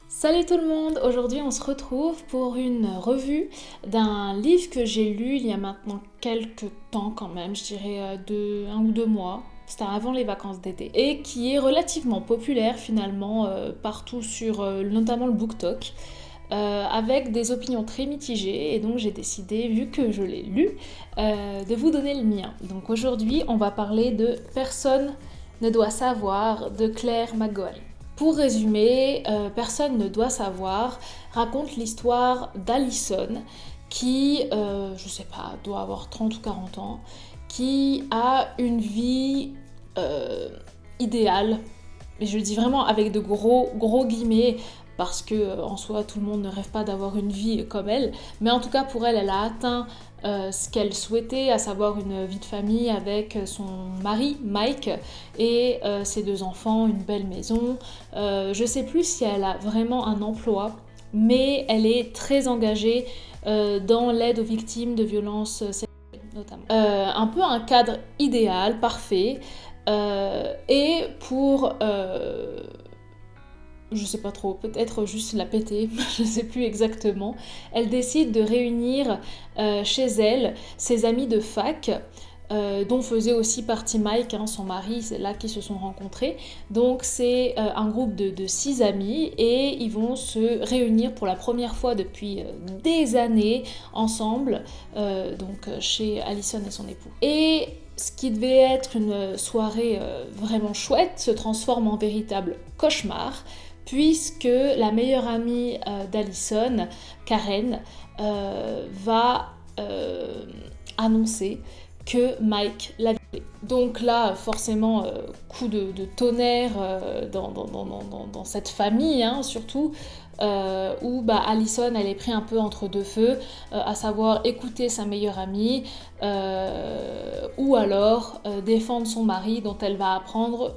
Salut tout le monde, aujourd'hui on se retrouve pour une revue d'un livre que j'ai lu il y a maintenant quelques temps quand même, je dirais 1 ou 2 mois, c'était avant les vacances d'été, et qui est relativement populaire finalement partout sur notamment le BookTok, avec des opinions très mitigées, et donc j'ai décidé, vu que je l'ai lu, de vous donner le mien. Donc aujourd'hui on va parler de Personne ne doit savoir de Claire McGowan. Pour résumer, Personne ne doit savoir raconte l'histoire d'Alison qui, je sais pas, doit avoir 30 ou 40 ans, qui a une vie idéale, et je le dis vraiment avec de gros guillemets, parce que en soi tout le monde ne rêve pas d'avoir une vie comme elle, mais en tout cas pour elle, elle a atteint ce qu'elle souhaitait, à savoir une vie de famille avec son mari Mike et ses 2 enfants, une belle maison. Je sais plus si elle a vraiment un emploi, mais elle est très engagée dans l'aide aux victimes de violences sexuelles notamment. Un peu un cadre idéal, parfait, et pour je sais pas trop, peut-être juste la péter, je sais plus exactement, elle décide de réunir chez elle ses amis de fac, dont faisait aussi partie Mike, son mari, c'est là qu'ils se sont rencontrés. Donc c'est un groupe de 6 amis, et ils vont se réunir pour la première fois depuis des années ensemble, donc chez Alison et son époux. Et ce qui devait être une soirée vraiment chouette se transforme en véritable cauchemar, puisque la meilleure amie d'Alison, Karen, va annoncer que Mike l'a violée. Donc là, forcément, coup de tonnerre dans cette famille, surtout, où Alison, elle est prise un peu entre deux feux, à savoir écouter sa meilleure amie, ou alors défendre son mari, dont elle va apprendre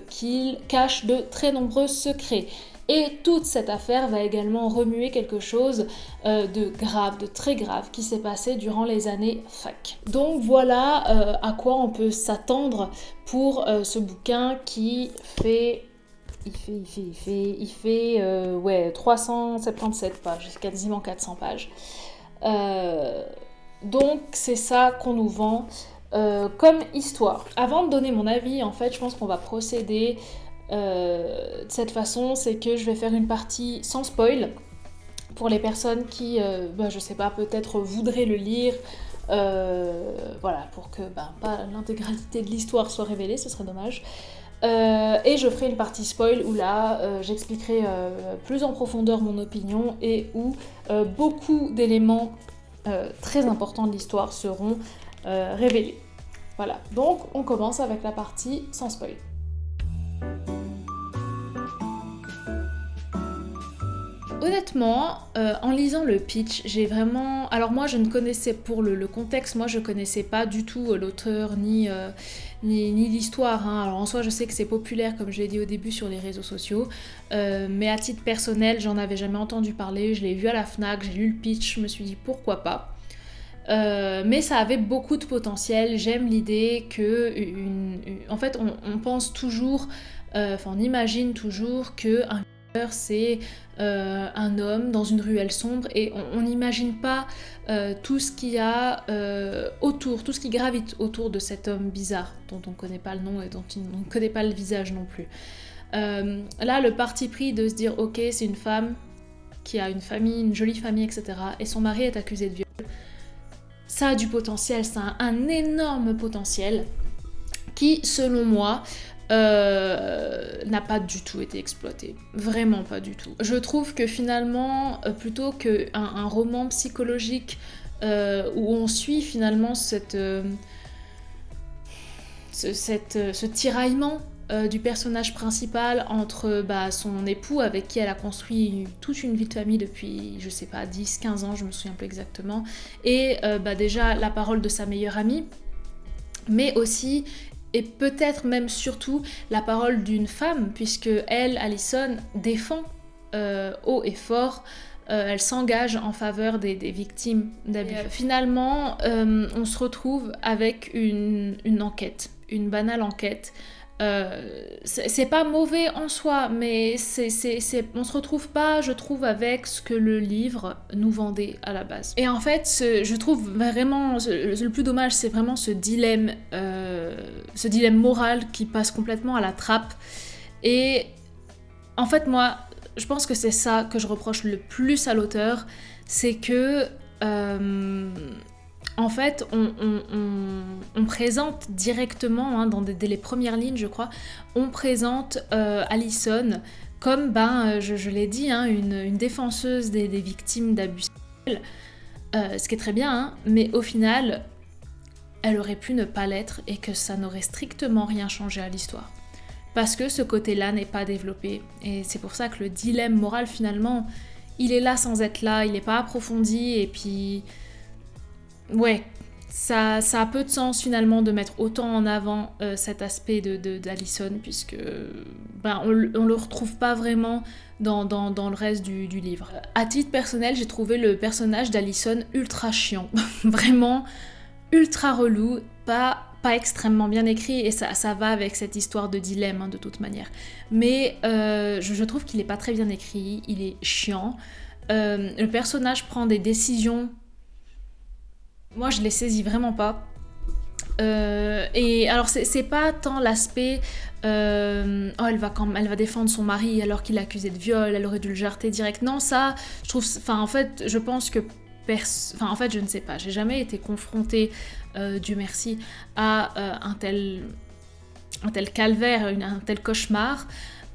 qu'il cache de très nombreux secrets. Et toute cette affaire va également remuer quelque chose de grave, de très grave, qui s'est passé durant les années fac. Donc voilà à quoi on peut s'attendre pour ce bouquin qui fait... Il fait 377 pages, quasiment 400 pages. Donc c'est ça qu'on nous vend comme histoire. Avant de donner mon avis, en fait, je pense qu'on va procéder de cette façon, c'est que je vais faire une partie sans spoil pour les personnes qui, je sais pas, peut-être voudraient le lire, voilà, pour que pas l'intégralité de l'histoire soit révélée, ce serait dommage. Et je ferai une partie spoil où là j'expliquerai plus en profondeur mon opinion, et où beaucoup d'éléments très importants de l'histoire seront révélés. Voilà, donc on commence avec la partie sans spoil. Honnêtement, en lisant le pitch, j'ai vraiment... Alors moi, je ne connaissais, pour le contexte, moi je connaissais pas du tout l'auteur ni l'histoire. Alors en soi, je sais que c'est populaire, comme je l'ai dit au début, sur les réseaux sociaux, mais à titre personnel, j'en avais jamais entendu parler. Je l'ai vu à la Fnac, j'ai lu le pitch, je me suis dit pourquoi pas. Mais ça avait beaucoup de potentiel. J'aime l'idée que... En fait, on pense toujours... on imagine toujours qu'un c'est un homme dans une ruelle sombre, et on n'imagine pas tout ce qu'il y a autour, tout ce qui gravite autour de cet homme bizarre dont on ne connaît pas le nom et dont on ne connaît pas le visage non plus. Là, le parti pris de se dire ok, c'est une femme qui a une famille, une jolie famille, etc., et son mari est accusé de viol, ça a du potentiel, ça a un énorme potentiel qui, selon moi, n'a pas du tout été exploité. Vraiment pas du tout. Je trouve que finalement, plutôt qu'un roman psychologique où on suit finalement ce tiraillement du personnage principal entre son époux, avec qui elle a construit toute une vie de famille depuis, je sais pas, 10-15 ans, je me souviens plus exactement, et déjà la parole de sa meilleure amie, mais aussi, et peut-être même surtout, la parole d'une femme, puisque elle, Alison, défend haut et fort elle s'engage en faveur des victimes d'abus. Finalement, on se retrouve avec une enquête, une banale enquête. C'est pas mauvais en soi, mais on se retrouve pas, je trouve, avec ce que le livre nous vendait à la base. Et en fait, je trouve vraiment, le plus dommage, c'est vraiment ce dilemme moral qui passe complètement à la trappe. Et en fait, moi, je pense que c'est ça que je reproche le plus à l'auteur, c'est que... en fait, on présente directement, dès les premières lignes, je crois, on présente Alison comme, je l'ai dit, une défenseuse des victimes d'abus sexuels, ce qui est très bien, mais au final, elle aurait pu ne pas l'être et que ça n'aurait strictement rien changé à l'histoire. Parce que ce côté-là n'est pas développé. Et c'est pour ça que le dilemme moral, finalement, il est là sans être là, il n'est pas approfondi, et puis... Ouais, ça a peu de sens finalement de mettre autant en avant cet aspect d'Alison, puisque on le retrouve pas vraiment dans le reste du livre. À titre personnel, j'ai trouvé le personnage d'Alison ultra chiant, vraiment ultra relou, pas extrêmement bien écrit, et ça va avec cette histoire de dilemme de toute manière. Mais je trouve qu'il est pas très bien écrit, il est chiant. Le personnage prend des décisions... Moi, je les saisis vraiment pas. Et alors, c'est pas tant l'aspect elle va défendre son mari alors qu'il est accusé de viol, elle aurait dû le jarter direct. Non, ça, je trouve... en fait, je pense que... en fait, je ne sais pas. J'ai jamais été confrontée, Dieu merci, à un tel calvaire, un tel cauchemar.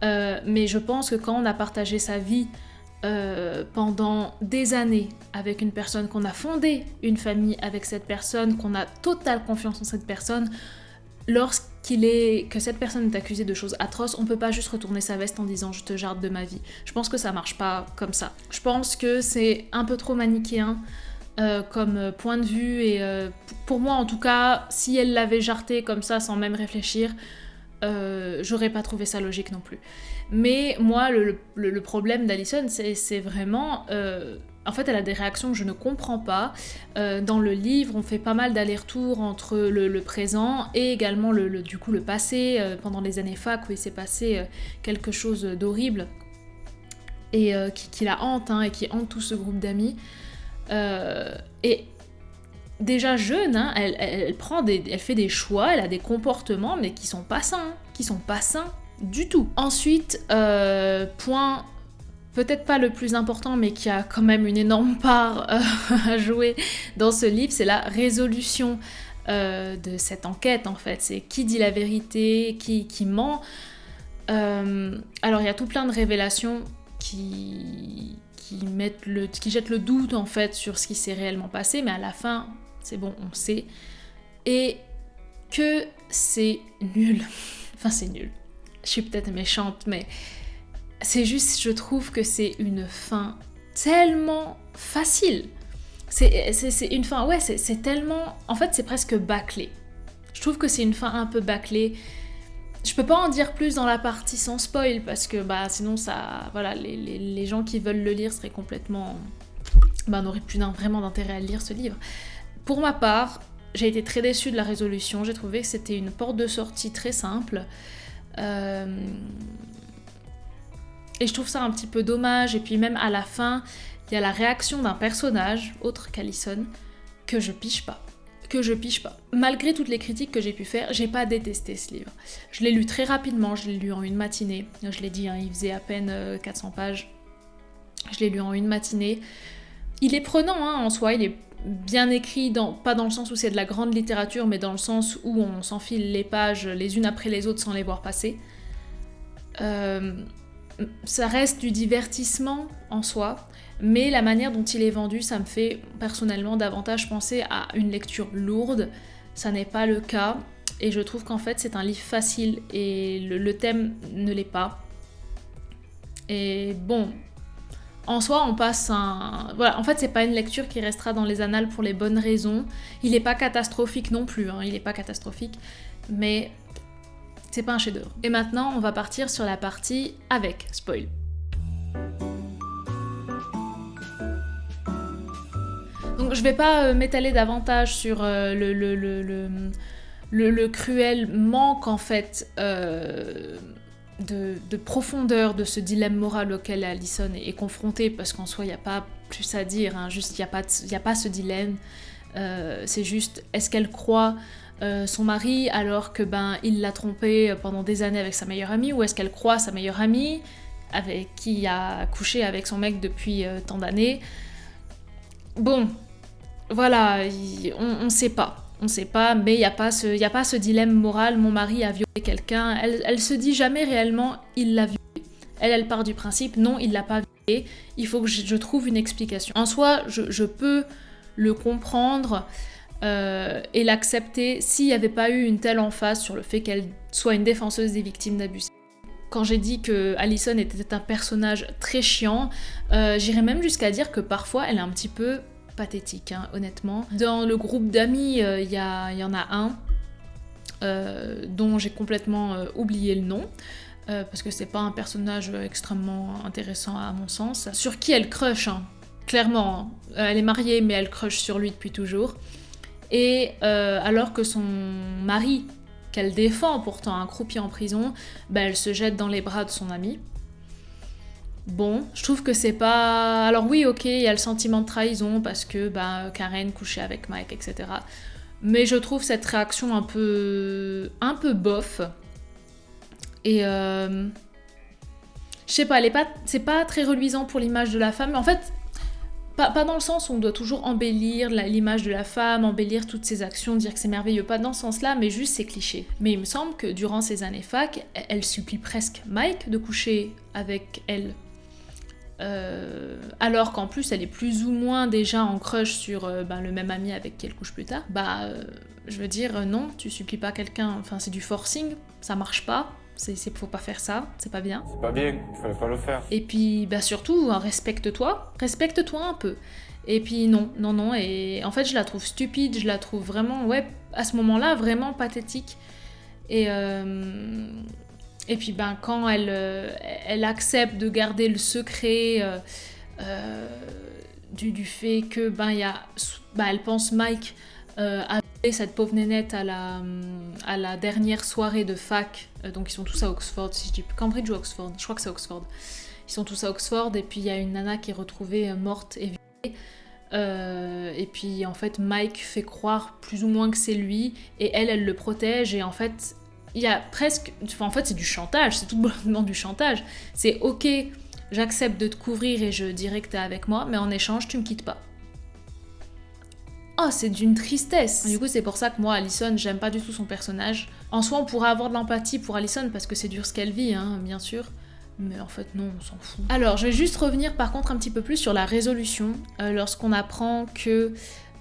Mais je pense que quand on a partagé sa vie pendant des années avec une personne, qu'on a fondé une famille avec cette personne, qu'on a totale confiance en cette personne, que cette personne est accusée de choses atroces, on peut pas juste retourner sa veste en disant je te jarde de ma vie. Je pense que ça marche pas comme ça. Je pense que c'est un peu trop manichéen comme point de vue, et pour moi en tout cas, si elle l'avait jarté comme ça sans même réfléchir, j'aurais pas trouvé ça logique non plus. Mais moi, le problème d'Alison, c'est vraiment... en fait, elle a des réactions que je ne comprends pas. Dans le livre, on fait pas mal d'allers-retours entre le présent et également le passé, pendant les années fac, où il s'est passé quelque chose d'horrible et qui la hante, et qui hante tout ce groupe d'amis. Et déjà jeune, elle fait des choix, elle a des comportements, mais qui sont pas sains, du tout. Ensuite, point peut-être pas le plus important, mais qui a quand même une énorme part à jouer dans ce livre, c'est la résolution de cette enquête, en fait. C'est qui dit la vérité, qui ment. Alors il y a tout plein de révélations qui jettent le doute, en fait, sur ce qui s'est réellement passé, mais à la fin, c'est bon, on sait. Et que c'est nul. Enfin, c'est nul. Je suis peut-être méchante, mais c'est juste, je trouve que c'est une fin tellement facile. C'est une fin, ouais, c'est tellement... En fait, c'est presque bâclé. Je trouve que c'est une fin un peu bâclée. Je peux pas en dire plus dans la partie sans spoil, parce que sinon, ça, voilà, les gens qui veulent le lire seraient complètement... n'auraient plus vraiment d'intérêt à lire ce livre. Pour ma part, j'ai été très déçue de la résolution. J'ai trouvé que c'était une porte de sortie très simple. Et je trouve ça un petit peu dommage. Et puis même à la fin, il y a la réaction d'un personnage, autre qu'Alison, que je pige pas. Malgré toutes les critiques que j'ai pu faire, j'ai pas détesté ce livre. Je l'ai lu très rapidement, je l'ai lu en une matinée. Je l'ai dit, il faisait à peine 400 pages. Je l'ai lu en une matinée. Il est prenant en soi, il est bien écrit, pas dans le sens où c'est de la grande littérature, mais dans le sens où on s'enfile les pages les unes après les autres sans les voir passer. Ça reste du divertissement en soi, mais la manière dont il est vendu, ça me fait personnellement davantage penser à une lecture lourde. Ça n'est pas le cas, et je trouve qu'en fait c'est un livre facile, et le thème ne l'est pas. Et bon... En soi, on passe Voilà, en fait, c'est pas une lecture qui restera dans les annales pour les bonnes raisons. Il est pas catastrophique non plus, il est pas catastrophique, mais c'est pas un chef-d'œuvre. Et maintenant, on va partir sur la partie avec spoil. Donc je vais pas m'étaler davantage sur le cruel manque en fait de profondeur de ce dilemme moral auquel Allison est confrontée, parce qu'en soi il n'y a pas plus à dire, hein, juste il n'y a pas ce dilemme, c'est juste est-ce qu'elle croit son mari alors que il l'a trompée pendant des années avec sa meilleure amie, ou est-ce qu'elle croit sa meilleure amie qui a couché avec son mec depuis tant d'années. Bon, voilà, on sait pas. On sait pas, mais il n'y a pas ce dilemme moral, mon mari a violé quelqu'un. Elle se dit jamais réellement, il l'a violé. Elle part du principe, non, il l'a pas violé. Il faut que je trouve une explication. En soi, je peux le comprendre et l'accepter s'il n'y avait pas eu une telle emphase sur le fait qu'elle soit une défenseuse des victimes d'abus. Quand j'ai dit que Allison était un personnage très chiant, j'irais même jusqu'à dire que parfois elle est un petit peu pathétique, hein, honnêtement. Dans le groupe d'amis, il y en a un dont j'ai complètement oublié le nom, parce que c'est pas un personnage extrêmement intéressant à mon sens, sur qui elle crush, hein, clairement. Elle est mariée, mais elle crush sur lui depuis toujours. Et alors que son mari, qu'elle défend pourtant, accroupi en prison, elle se jette dans les bras de son ami. Bon, je trouve que c'est pas... Alors oui, ok, il y a le sentiment de trahison parce que Karen couchait avec Mike, etc. Mais je trouve cette réaction un peu bof. Et je sais pas, c'est pas très reluisant pour l'image de la femme. Mais en fait, pas dans le sens où on doit toujours embellir l'image de la femme, embellir toutes ses actions, dire que c'est merveilleux, pas dans ce sens-là, mais juste c'est cliché. Mais il me semble que durant ces années fac, elle supplie presque Mike de coucher avec elle. Alors qu'en plus elle est plus ou moins déjà en crush sur le même ami avec qui elle couche plus tard, je veux dire non, tu supplies pas quelqu'un, enfin c'est du forcing, ça marche pas, faut pas faire ça, c'est pas bien. C'est pas bien, il fallait pas le faire. Et puis surtout, respecte-toi un peu. Et puis non, et en fait je la trouve stupide, je la trouve vraiment, à ce moment-là, vraiment pathétique. Et puis quand elle accepte de garder le secret du fait que elle pense Mike a violé cette pauvre nénette à la dernière soirée de fac, donc ils sont tous à Oxford, si je dis Cambridge ou Oxford, je crois que c'est Oxford. Ils sont tous à Oxford et puis il y a une nana qui est retrouvée morte et violée. Et puis en fait Mike fait croire plus ou moins que c'est lui et elle le protège, et en fait il y a presque... Enfin, en fait, c'est du chantage, c'est tout bonnement du chantage. C'est ok, j'accepte de te couvrir et je dirai que t'es avec moi, mais en échange, tu me quittes pas. Oh, c'est d'une tristesse. Du coup, c'est pour ça que moi, Allison, j'aime pas du tout son personnage. En soi, on pourrait avoir de l'empathie pour Allison, parce que c'est dur ce qu'elle vit, hein, bien sûr. Mais en fait, non, on s'en fout. Alors, je vais juste revenir par contre un petit peu plus sur la résolution. Lorsqu'on apprend que...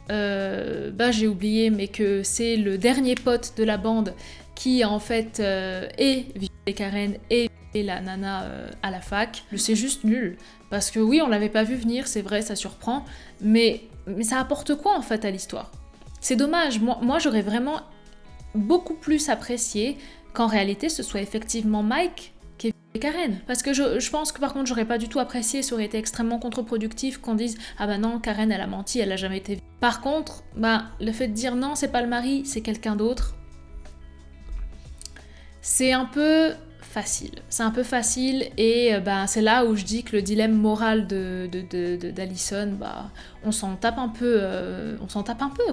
j'ai oublié, mais que c'est le dernier pote de la bande qui en fait est violé Karen et la nana à la fac. C'est juste nul, parce que oui, on l'avait pas vu venir, c'est vrai, ça surprend, mais ça apporte quoi en fait à l'histoire? C'est dommage, moi j'aurais vraiment beaucoup plus apprécié qu'en réalité ce soit effectivement Mike qui est violé Karen. Parce que je pense que par contre j'aurais pas du tout apprécié, ça aurait été extrêmement contre-productif qu'on dise « Ah non, Karen elle a menti, elle a jamais été violée ». Par contre, le fait de dire « Non, c'est pas le mari, c'est quelqu'un d'autre », c'est un peu facile. C'est un peu facile et c'est là où je dis que le dilemme moral d'Allison, on s'en tape un peu,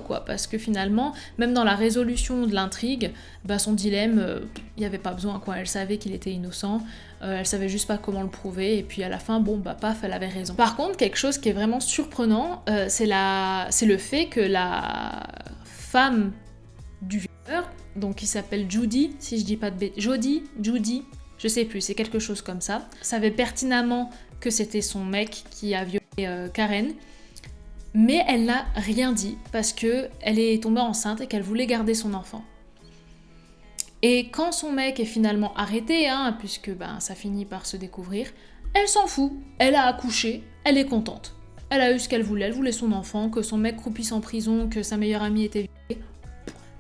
quoi, parce que finalement, même dans la résolution de l'intrigue, son dilemme, il n'y avait pas besoin, quoi. Elle savait qu'il était innocent, elle savait juste pas comment le prouver, et puis à la fin, paf, elle avait raison. Par contre, quelque chose qui est vraiment surprenant, c'est le fait que la femme du violeur, donc qui s'appelle Judy, si je dis pas de bêtises, Judy, je sais plus, c'est quelque chose comme ça, savait pertinemment que c'était son mec qui a violé Karen, mais elle n'a rien dit parce que elle est tombée enceinte et qu'elle voulait garder son enfant. Et quand son mec est finalement arrêté, puisque ça finit par se découvrir, elle s'en fout, elle a accouché, elle est contente. Elle a eu ce qu'elle voulait son enfant, que son mec croupisse en prison, que sa meilleure amie était violée.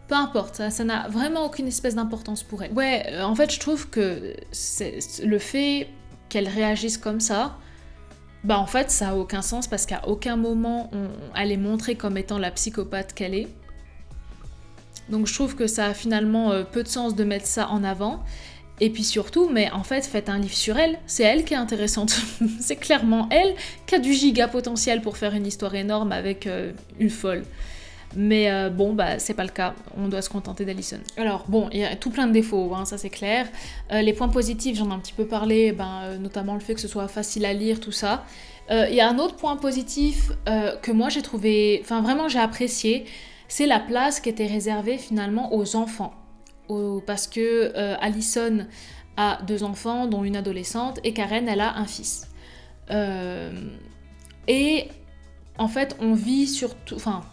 Peu importe, ça n'a vraiment aucune espèce d'importance pour elle. En fait, je trouve que le fait qu'elle réagisse comme ça, bah en fait ça a aucun sens parce qu'à aucun moment elle est montrée comme étant la psychopathe qu'elle est. Donc je trouve que ça a finalement peu de sens de mettre ça en avant. Et puis surtout, mais en fait, faites un livre sur elle, c'est elle qui est intéressante. C'est clairement elle qui a du giga potentiel pour faire une histoire énorme avec une folle. Mais bon, bah c'est pas le cas, on doit se contenter d'Allison. Alors bon, il y a tout plein de défauts, hein, ça c'est clair. Les points positifs, j'en ai un petit peu parlé, notamment le fait que ce soit facile à lire, tout ça. Il y a un autre point positif que moi j'ai trouvé, enfin vraiment j'ai apprécié, c'est la place qui était réservée finalement aux enfants. Parce que Allison a 2 enfants, dont une adolescente, et Karen, elle a un fils. Et en fait, on vit surtout... Enfin,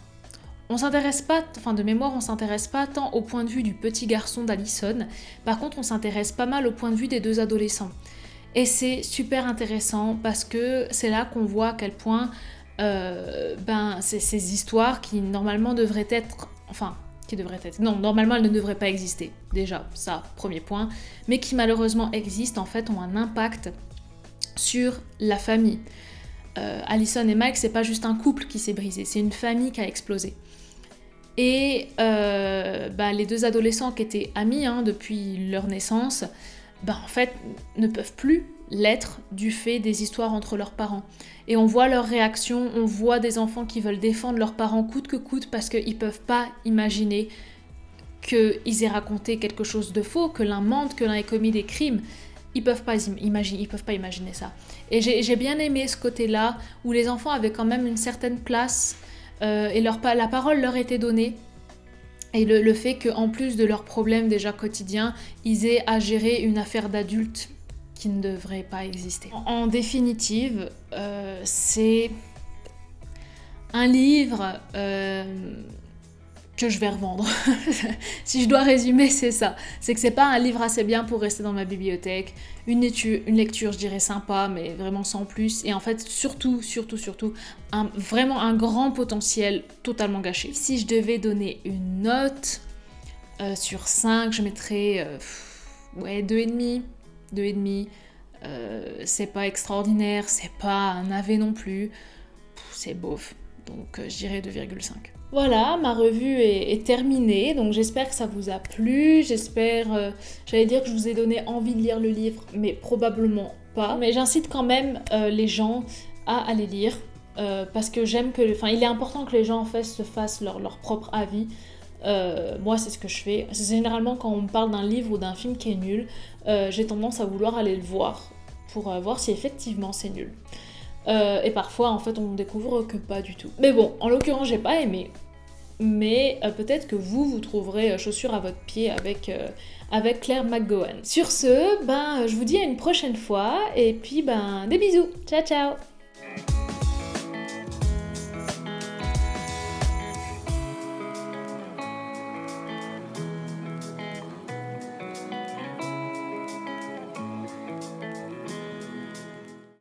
on s'intéresse pas... Enfin, de mémoire, on s'intéresse pas tant au point de vue du petit garçon d'Allison. Par contre, on s'intéresse pas mal au point de vue des 2 adolescents. Et c'est super intéressant parce que c'est là qu'on voit à quel point ces histoires qui normalement devraient être... Enfin... Non, normalement elles ne devraient pas exister, déjà, ça, premier point, mais qui malheureusement existent, en fait, ont un impact sur la famille. Allison et Mike, c'est pas juste un couple qui s'est brisé, c'est une famille qui a explosé. Et les 2 adolescents qui étaient amis depuis leur naissance, en fait, ne peuvent plus l'être du fait des histoires entre leurs parents. Et on voit leurs réactions, on voit des enfants qui veulent défendre leurs parents coûte que coûte parce qu'ils peuvent pas imaginer qu'ils aient raconté quelque chose de faux, que l'un mente, que l'un ait commis des crimes. Ils peuvent pas imaginer ça. Et j'ai bien aimé ce côté-là, où les enfants avaient quand même une certaine place, et la parole leur était donnée. Et le fait qu'en plus de leurs problèmes déjà quotidiens, ils aient à gérer une affaire d'adulte qui ne devrait pas exister. En définitive, c'est un livre que je vais revendre. Si je dois résumer, c'est ça. C'est que c'est pas un livre assez bien pour rester dans ma bibliothèque. Une lecture, je dirais, sympa, mais vraiment sans plus. Et en fait, surtout, vraiment un grand potentiel totalement gâché. Si je devais donner une note sur 5, je mettrais 2,5. 2,5. C'est pas extraordinaire, c'est pas un AV non plus. C'est bof. Donc je dirais 2,5. Voilà, ma revue est terminée, donc j'espère que ça vous a plu, j'allais dire que je vous ai donné envie de lire le livre, mais probablement pas. Mais j'incite quand même les gens à aller lire, parce que il est important que les gens en fait se fassent leur propre avis. Moi c'est ce que je fais. C'est généralement quand on me parle d'un livre ou d'un film qui est nul, j'ai tendance à vouloir aller le voir, pour voir si effectivement c'est nul. Et parfois, en fait, on découvre que pas du tout. Mais bon, en l'occurrence, j'ai pas aimé. Mais peut-être que vous trouverez chaussures à votre pied avec Claire McGowan. Sur ce, je vous dis à une prochaine fois. Et puis, des bisous. Ciao, ciao.